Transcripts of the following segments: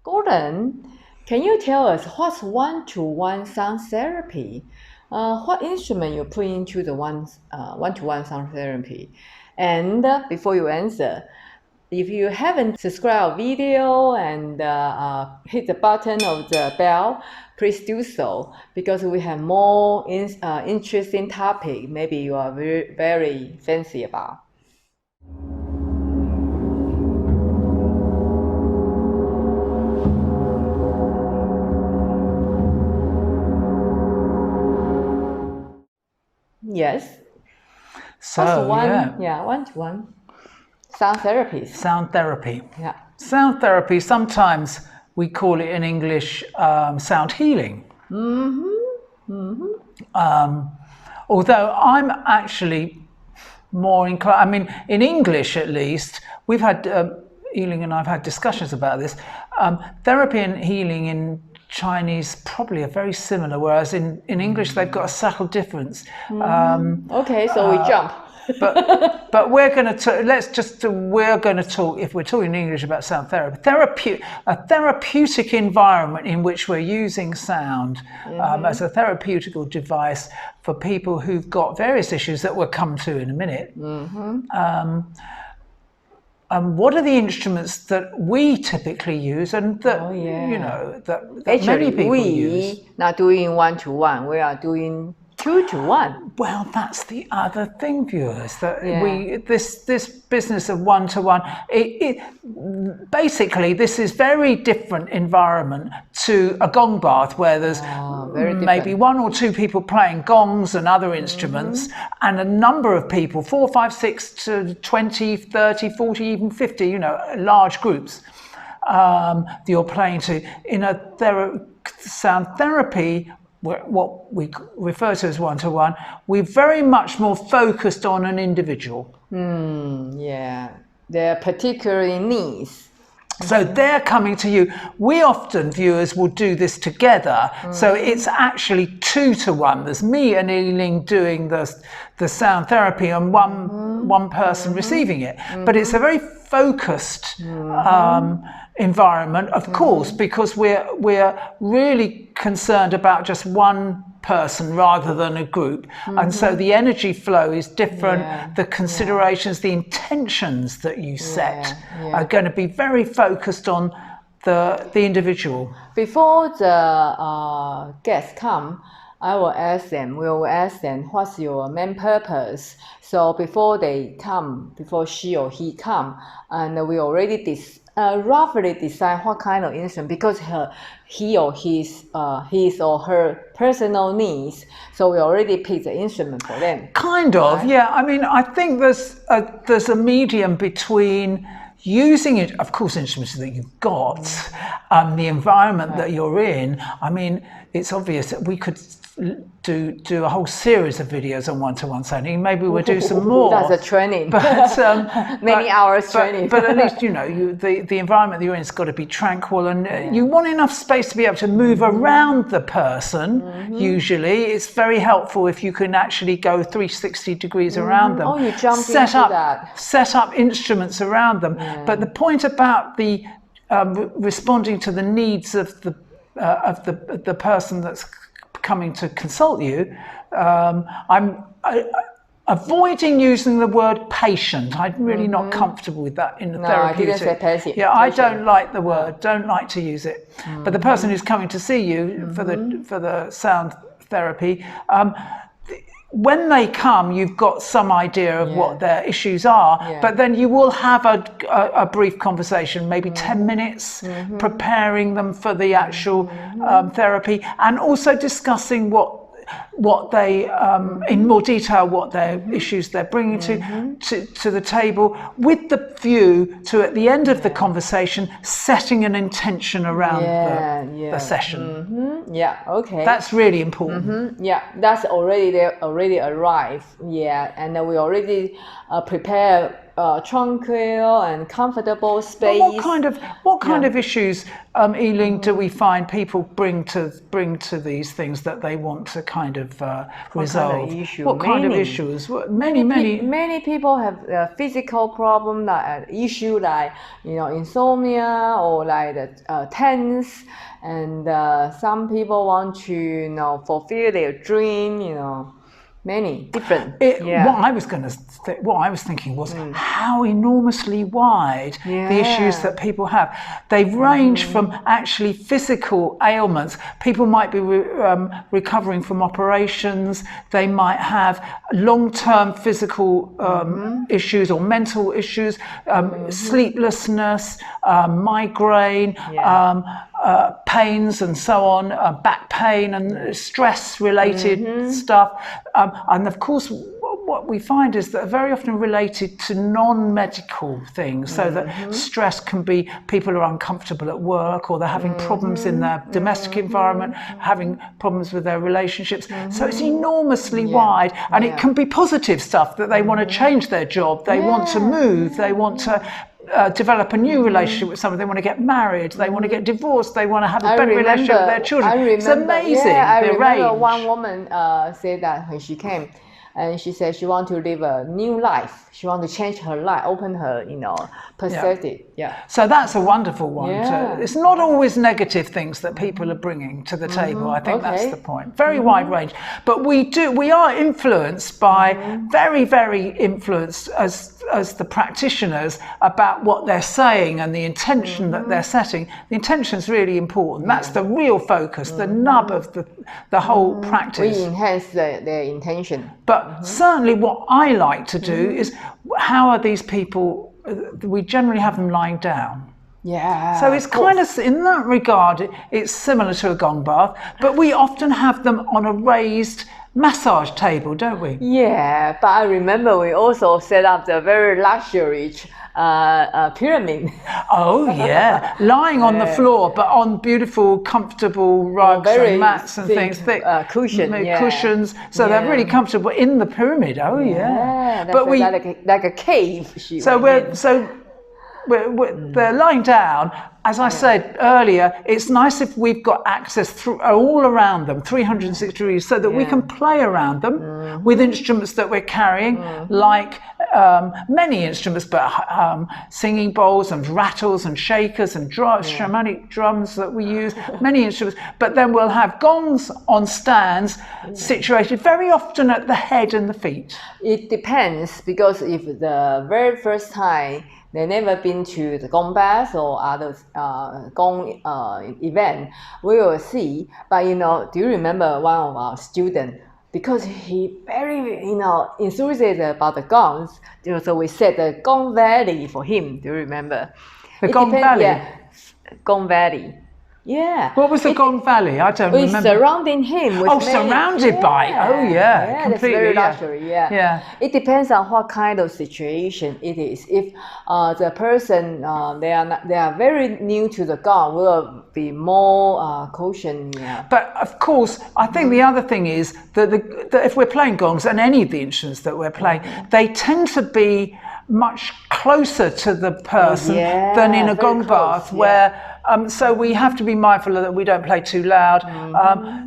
Gordon, can you tell us what's one-to-one sound therapy? What instrument you put into the one-to-one sound therapy? And before you answer, if you haven't subscribed our video and hit the button of the bell, please do so, because we have more interesting topic maybe you are very, very fancy about. Yes. So, one-to-one. Sound therapy. Sound therapy. Yeah. Sound therapy, sometimes we call it in English sound healing. Although I'm actually more inclined, I mean, in English at least, we've had, Yiling and I've had discussions about this. Therapy and healing in Chinese probably are very similar, whereas in English they've got a subtle difference. Okay, so we jump. but we're going to talk, if we're talking in English, about sound therapy, a therapeutic environment in which we're using sound as a therapeutical device for people who've got various issues that we'll come to in a minute. What are the instruments that we typically use and that that actually, many people use? We not doing one-to-one, we are doing two-to-one. Well, that's the other thing, viewers, that this business of one-to-one, basically this is very different environment to a gong bath where there's maybe one or two people playing gongs and other instruments and a number of people, 4, 5, 6 to 20, 30, 40, even 50, large groups you're playing to. In a sound therapy, what we refer to as one-to-one, we're very much more focused on an individual. Their particular needs. So they're coming to you. We often, viewers, will do this together. So it's actually 2-to-1. There's me and Yiling doing the sound therapy and one person receiving it. But it's a very focused environment, of course, because we're really concerned about just one person rather than a group, and so the energy flow is different. The considerations, the intentions that you set are going to be very focused on the individual. Before the guests come, we will ask them what's your main purpose. So before they come, before she or he come, and we already roughly decide what kind of instrument, because he or his or her personal needs. So we already picked the instrument for them. Kind of, right? Yeah. I mean, I think there's a medium between using it, of course, instruments that you've got, the environment that you're in. I mean, it's obvious that we could do a whole series of videos on one-to-one sounding. Maybe we'll do some more. That's a training. But many hours training. But at least the environment that you're in has got to be tranquil, and you want enough space to be able to move around the person. Usually, it's very helpful if you can actually go 360 degrees around them. Oh, you jumped into that. Set up instruments around them. But the point about the responding to the needs of the person that's coming to consult you, I'm avoiding using the word patient. I'm really not comfortable with that in the therapeutic. I didn't say patient. Yeah, I don't like the word. Don't like to use it. But the person who's coming to see you for the sound therapy, when they come, you've got some idea of what their issues are, but then you will have a brief conversation, maybe 10 minutes, preparing them for the actual therapy, and also discussing what they, in more detail, what their issues they're bringing to the table, with the view to, at the end of the conversation, setting an intention around the session. Okay. That's really important. That's already arrived. And we already prepare tranquil and comfortable space. What kind of issues, Eileen, do we find people bring to these things that they want to kind of resolve? What kind of issues? Many people have a physical problem, like an issue like insomnia or like the tense, and some people want to fulfill their dream. Many different. What I was thinking was how enormously wide the issues that people have. They range from actually physical ailments. People might be recovering from operations. They might have long-term physical issues or mental issues, sleeplessness, migraine. Pains and so on, back pain and stress-related stuff. And of course, what we find is that very often related to non-medical things. So that stress can be people are uncomfortable at work, or they're having problems in their domestic environment, having problems with their relationships. So it's enormously wide, and it can be positive stuff that they want to change their job, they want to move, they want to develop a new relationship with someone, they want to get married, they want to get divorced, they want to have a better relationship with their children. It's amazing. I remember one woman said that when she came, and she said she wants to live a new life. She wants to change her life, open her, perspective. So that's a wonderful one. It's not always negative things that people are bringing to the table. I think that's the point. Very wide range. But we are influenced by, very, very influenced as the practitioners about what they're saying and the intention that they're setting. The intention is really important. That's the real focus, the nub of the whole practice. We enhance their intention. But certainly what I like to do is, how are these people, we generally have them lying down. So it's kind of, in that regard, it's similar to a gong bath, but we often have them on a raised massage table, don't we? Yeah, but I remember we also set up the very luxury pyramid. Oh yeah, lying on the floor, but on beautiful, comfortable rugs and mats and things, thick cushions. So they're really comfortable in the pyramid. Oh yeah, but we like a cave. They're lying down. As I said earlier, it's nice if we've got access through all around them, 360 degrees, so that we can play around them with instruments that we're carrying, like many instruments, but singing bowls and rattles and shakers and shamanic drums that we use, many instruments. But then we'll have gongs on stands situated very often at the head and the feet. It depends, because if the very first time they never been to the gong bath or other gong event, we will see. But do you remember one of our students? Because he very enthusiastic about the gongs, so we set the gong valley for him. Do you remember? The gong valley. Yeah, gong valley. Yeah. What was the Gong Valley? I don't remember. Surrounding him. With surrounded by. Oh yeah, completely. That's very luxury. Yeah. It depends on what kind of situation it is. If the person they are very new to the gong, will be more caution. Yeah. But of course, I think the other thing is that if we're playing gongs, and any of the instruments that we're playing, they tend to be much closer to the person than in a gong bath, where so we have to be mindful that we don't play too loud.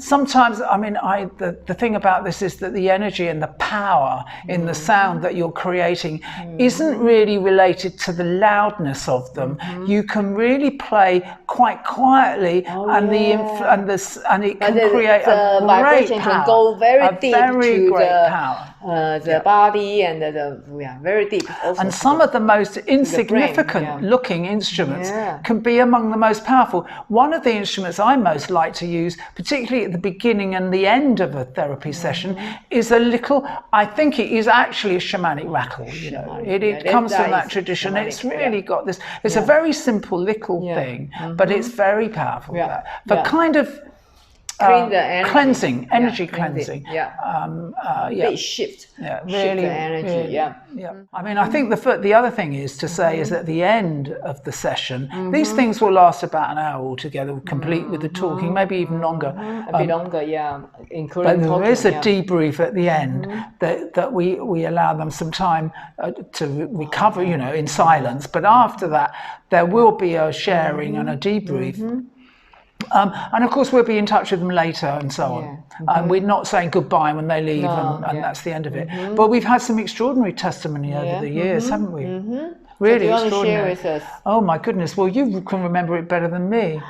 Sometimes, the thing about this is that the energy and the power in the sound that you're creating isn't really related to the loudness of them. You can really play quite quietly, and it can create a vibration great power, can go very deep to great power. The body and very deep. And some of the most insignificant looking instruments can be among the most powerful. One of the instruments I most like to use, particularly at the beginning and the end of a therapy session, is a little, I think it is actually a shamanic rattle. It comes from that tradition. It's really got this, it's a very simple little thing, but it's very powerful. For kind of clean the energy. energy cleansing. Big shift. Yeah, shift the energy. Really, yeah. I mean, I think the other thing is to say is at the end of the session, these things will last about an hour altogether, complete with the talking, maybe even longer. A bit longer, including but talking. There is a debrief at the end that we allow them some time to recover, in silence. But after that, there will be a sharing and a debrief. And of course, we'll be in touch with them later and so on. And we're not saying goodbye when they leave, and that's the end of it. But we've had some extraordinary testimony over the years, haven't we? Really so do you extraordinary. Want to share with us? Oh my goodness! Well, you can remember it better than me.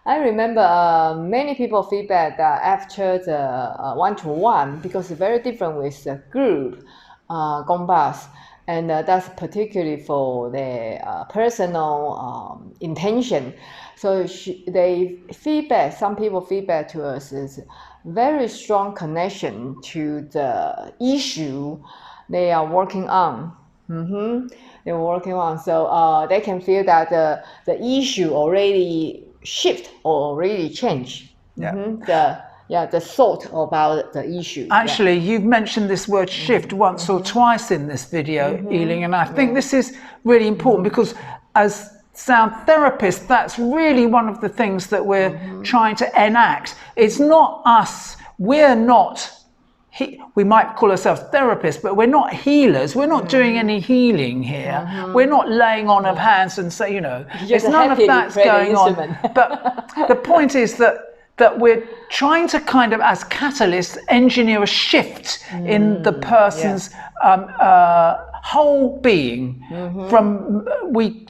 I remember many people feedback that after the one-to-one, because it's very different with the group gombas, and that's particularly for the personal intention. So some people feedback to us is very strong connection to the issue they are working on. They're working on, so they can feel that the issue already shift or already change. The thought about the issue. Actually, you've mentioned this word shift once or twice in this video, Yiling, and I think this is really important because as sound therapists, that's really one of the things that we're trying to enact. It's not us. We're not. We might call ourselves therapists, but we're not healers. We're not doing any healing here. We're not laying on of hands and say, there's none of that's going on. But the point is that we're trying to kind of, as catalysts, engineer a shift in the person's whole being. From we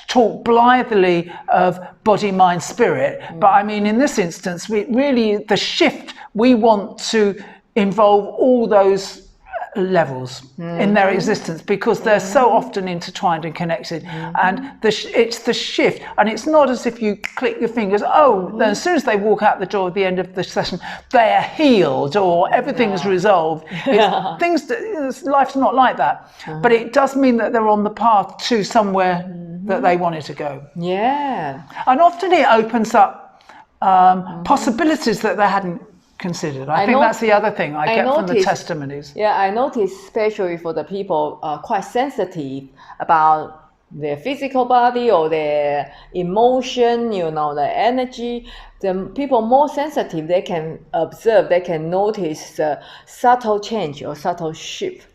talk blithely of body, mind, spirit, but I mean, in this instance, the shift we want to involve all those levels in their existence because they're so often intertwined and connected, and it's the shift, and it's not as if you click your fingers, then as soon as they walk out the door at the end of the session they are healed or everything's resolved. Life's not like that, but it does mean that they're on the path to somewhere that they wanted to go. And often it opens up possibilities that they hadn't considered. I think that's the other thing I get from the testimonies. I noticed, especially for the people quite sensitive about their physical body or their emotion, the energy. The people more sensitive, they can observe, they can notice the subtle change or subtle shift.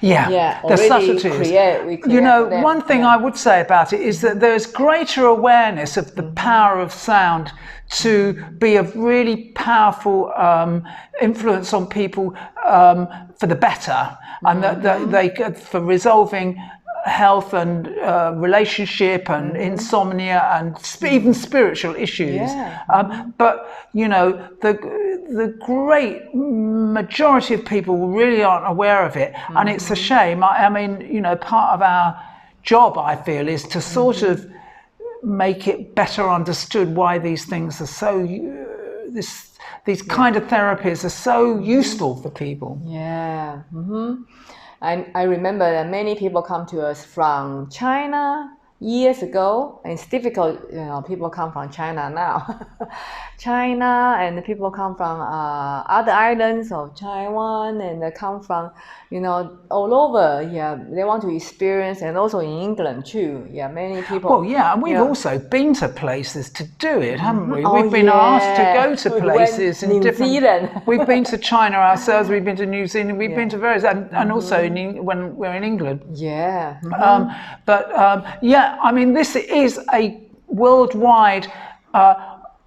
The subtleties. One thing I would say about it is that there's greater awareness of the power of sound to be a really powerful influence on people for the better, and that they for resolving health and relationship and insomnia and even spiritual issues. But the great majority of people really aren't aware of it, and it's a shame. I mean, part of our job, I feel, is to sort of make it better understood why these things are so these kind of therapies are so useful for people. I remember that many people come to us from China years ago, and it's difficult, people come from China now. China, and people come from other islands of Taiwan, and they come from, all over. They want to experience, and also in England too. Many people. Well, and we've also been to places to do it, haven't we? We've been asked to go to places in New Zealand. We've been to China ourselves. We've been to New Zealand. We've been to various, and also when we're in England. I mean, this is a worldwide.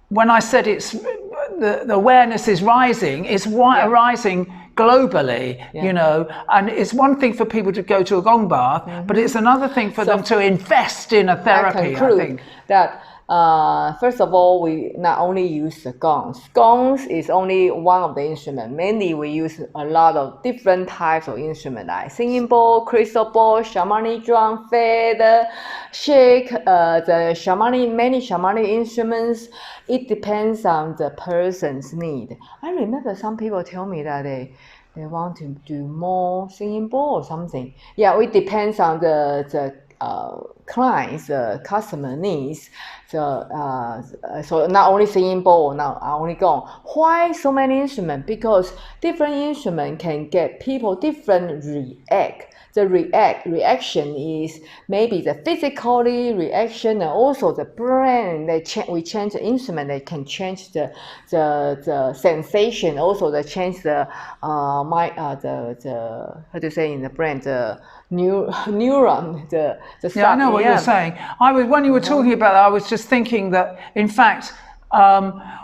When I said the awareness is rising, it's rising globally, and it's one thing for people to go to a gong bath, but it's another thing for them to invest in a therapy. I think that first of all, we not only use the gongs. Gongs is only one of the instruments. Mainly we use a lot of different types of instruments like singing bowl, crystal ball, shamanic drum, feather, shake, many shamanic instruments. It depends on the person's need. I remember some people tell me that they want to do more singing bowl or something. It depends on the clients, the customer needs. So not only singing bowl, now only gong. Why so many instruments? Because different instruments can get people different react. The reaction is maybe the physically reaction and also the brain. We change the instrument. They can change the sensation. Also, they change the how to say in the brain the neuron. The yeah, I know what you're saying. When you were talking about that, I was just thinking that in fact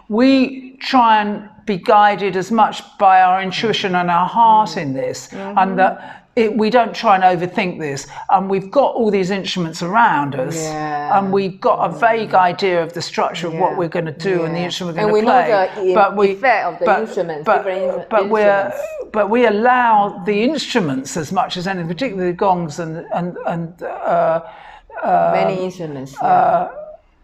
we try and be guided as much by our intuition and our heart in this, and that. We don't try and overthink this, and we've got all these instruments around us, and we've got a vague idea of the structure of what we're going to do and the instrument we're going to play. Know the effect of the instruments. But we allow the instruments as much as anything, particularly the gongs and many instruments.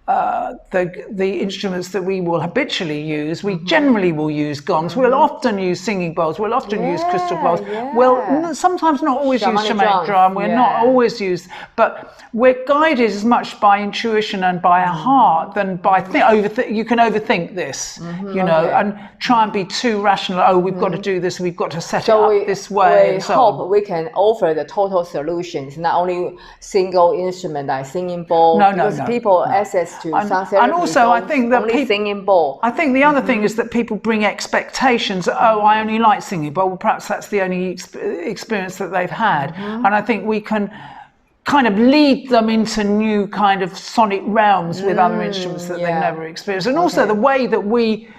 The instruments that we will habitually use, we generally will use gongs. We'll often use singing bowls. We'll often use crystal bowls. We'll sometimes not always use shamanic drum. We're not always used, but we're guided as much by intuition and by our heart than by you can overthink this, you know, and try and be too rational. Oh, we've got to do this. We've got to set it up this way. We hope we can offer the total solutions, not only single instrument like singing bowl. Because people access to sound therapy. And also, I think that only singing bowl. I think the other thing is that people bring expectations. Oh, I only like singing bowl. Well, perhaps that's the only experience that they've had. And I think we can kind of lead them into new kind of sonic realms with other instruments that they've never experienced. And also the way that we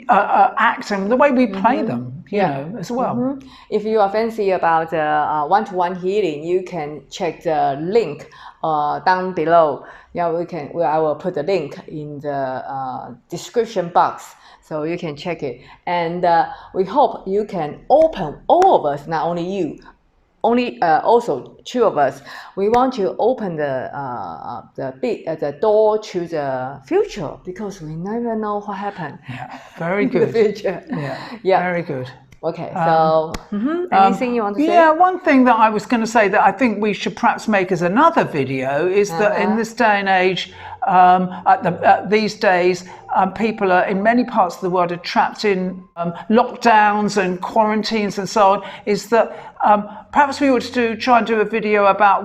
act and the way we play them, you know, as well. If you are fancy about one-to-one healing, you can check the link down below. Yeah, I will put the link in the description box, so you can check it. And we hope you can open, all of us, not only you, also two of us. We want to open the door to the future, because we never know what happened. Yeah, very good. In the future. Yeah, very good. Okay, so anything you want to say? Yeah, one thing that I was going to say that I think we should perhaps make as another video is that in this day and age, these days, people are in many parts of the world are trapped in lockdowns and quarantines and so on. Is that perhaps we ought to try and do a video about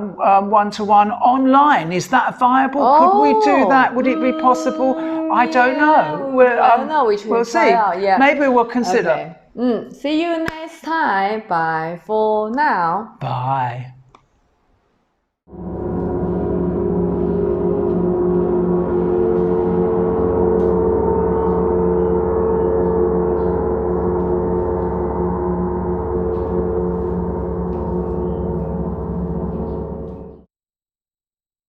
one-to-one online? Is that viable? Could we do that? Would it be possible? I don't know. I don't know. We'll see. Yeah. Maybe we'll consider. Okay. See you next time. Bye for now. Bye.